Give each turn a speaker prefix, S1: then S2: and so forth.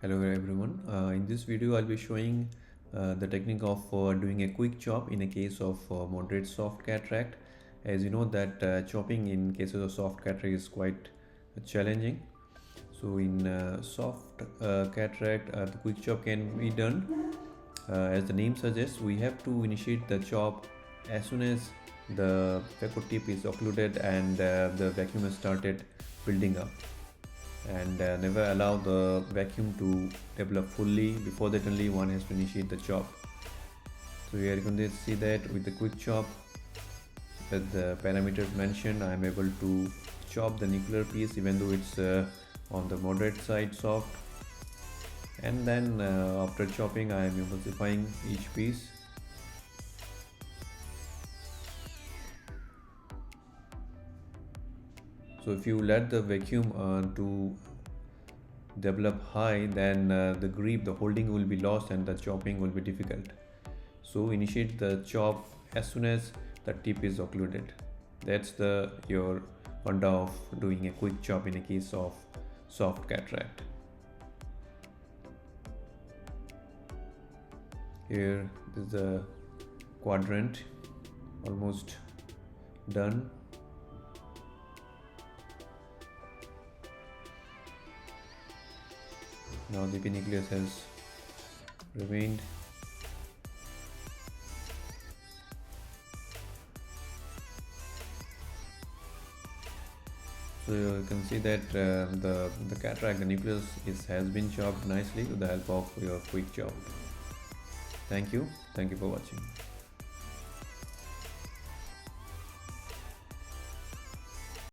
S1: Hello everyone. In this video, I'll be showing the technique of doing a quick chop in a case of moderate soft cataract. As you know that chopping in cases of soft cataract is quite challenging. So in soft cataract, the quick chop can be done. As the name suggests, we have to initiate the chop as soon as the phaco tip is occluded and the vacuum has started building up, and never allow the vacuum to develop fully. Before that only one has to initiate the chop. So here you can see that with the quick chop, with the parameters mentioned, I am able to chop the nuclear piece even though it's on the moderate side soft, and then after chopping I am emulsifying each piece. So if you let the vacuum to develop high, then the grip, the holding will be lost and the chopping will be difficult. So initiate the chop as soon as the tip is occluded. That's the your wonder of doing a quick chop in a case of soft cataract. Here is the quadrant almost done. Now the nucleus has remained. So you can see that the cataract, the nucleus has been chopped nicely with the help of your quick chop. Thank you for watching.